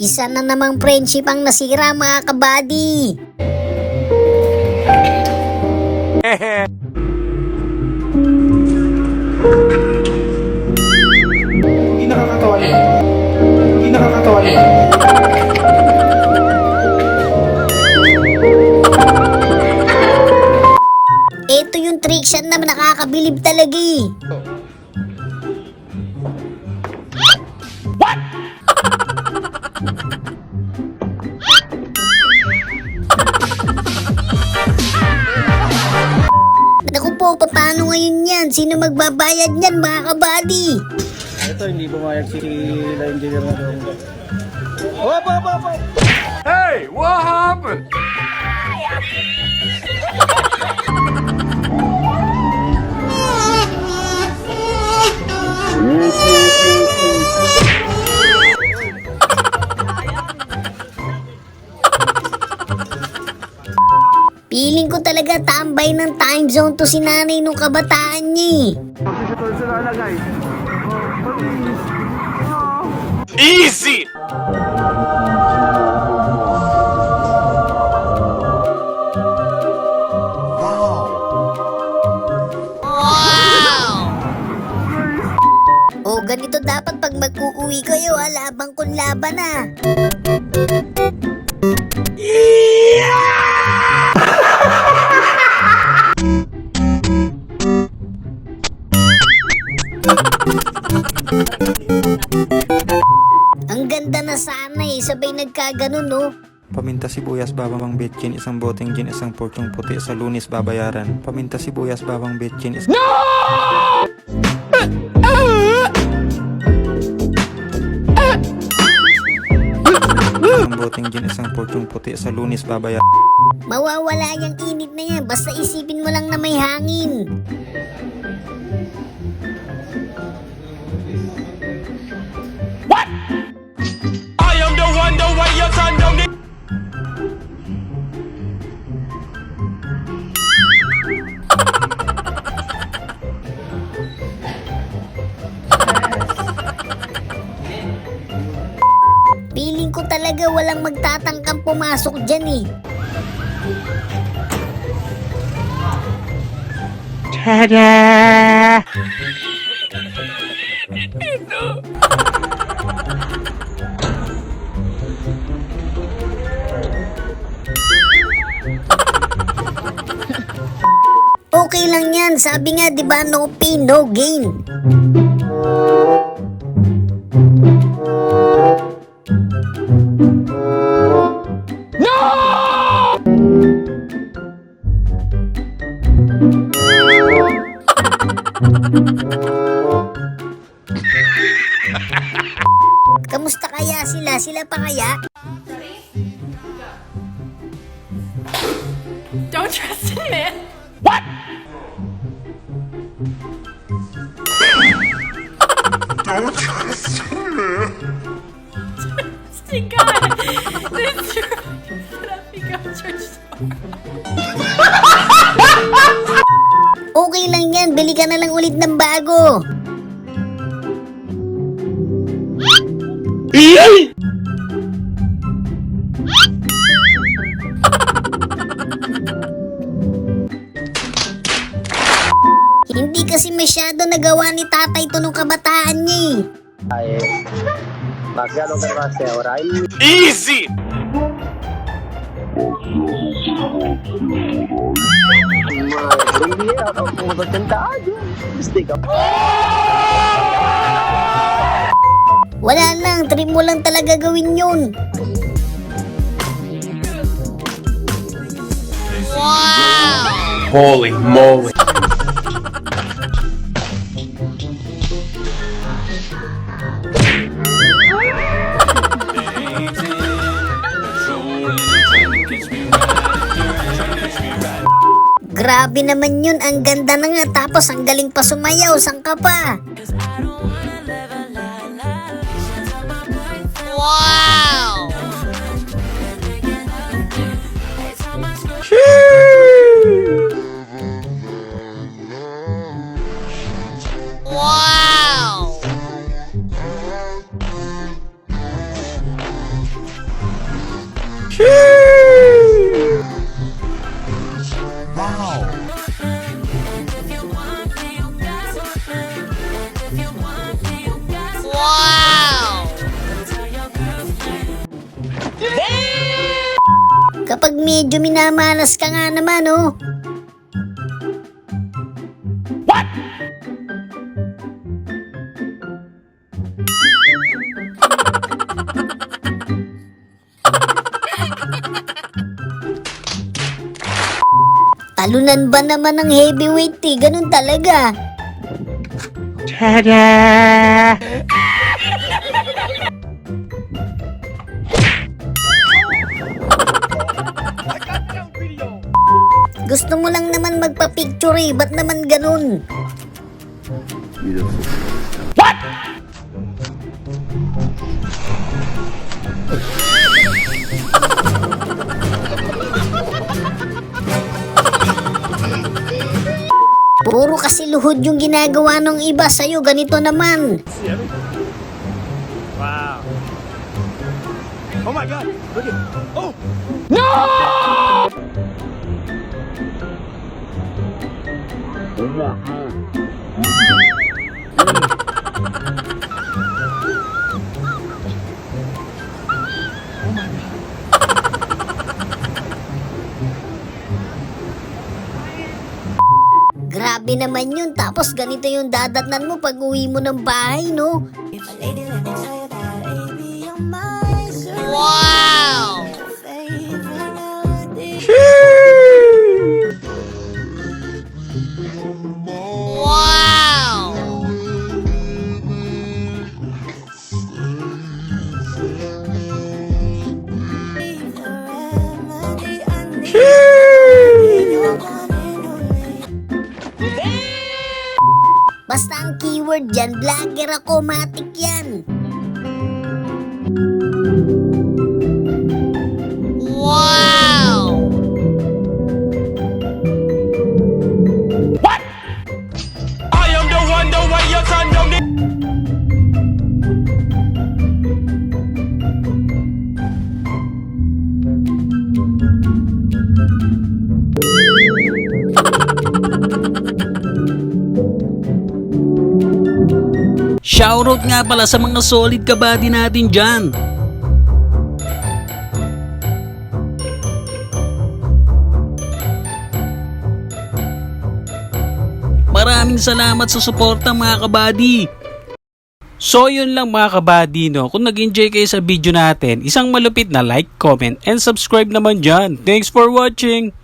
Isa na namang friendship ang nasira mga kabady. Hindi nakakatawa yun. Hindi nakakatawa yun. Ito yung trick shot na nakakabilib talaga eh. Naku po, paano ngayon yan? Sino magbabayad yan mga kabady? Ito, hindi pumayag si la engineer na doon. Hop! Hey, what happened? Feeling ko talaga tambay ng time zone to si nanay nung kabataan niya eh. Easy! O ganito dapat pag mag-uuwi kayo, labang kung laban na. Ang ganda na sana eh, sabay nagkaganon no. Paminta sibuyas, bawang betchin, isang boteng gin, isang porsyong puti, sa Lunes babayaran. Paminta sibuyas, bawang betchin, isang... Isang boteng gin, isang porsyong puti, sa Lunes babayaran. Mawawala yung init na yan, basta isipin mo lang na may hangin. I am the one, the way you turn down the... Feeling ko talaga walang magtatangkang pumasok dyan eh. Tada! Okay lang yan, sabi nga 'di ba no pain no gain. Kamusta kaya sila? Sila pa kaya? Don't trust him, man. Don't trust me. Trusting God. This is your go church store. Okay lang yan, bili ka na lang ulit ng bago. Hindi kasi masyado nagawa ni tatay to nung kabataan niya eh. Easy! Wala lang, trip mo lang talaga gawin yun. Holy moly! Grabe naman yun, ang ganda na nga tapos ang galing pa sumayaw, saan ka pa? Wow! Wow! Kapag medyo minamalas ka nga naman, oh. Talunan ba naman ng heavyweight eh? Ganun talaga. Gusto mo lang naman magpa-picture eh. Ba't naman ganun? Puro kasi luhod yung ginagawa ng iba, sa'yo ganito naman. Wow. Oh my God! Look at oh! Grabe naman yun. Tapos ganito yung dadatnan mo pag uwi mo ng bahay, no? Wow! Wow! Basta ang keyword dyan, vlogger ako, matik yan. Wow! I am the one, the way your son don't need. Shoutout nga pala sa mga solid kabady natin dyan. Maraming salamat sa suporta mga kabady. So yun lang mga kabady, no? Kung nag-enjoy kayo sa video natin, isang malupit na like, comment, and subscribe naman dyan. Thanks for watching!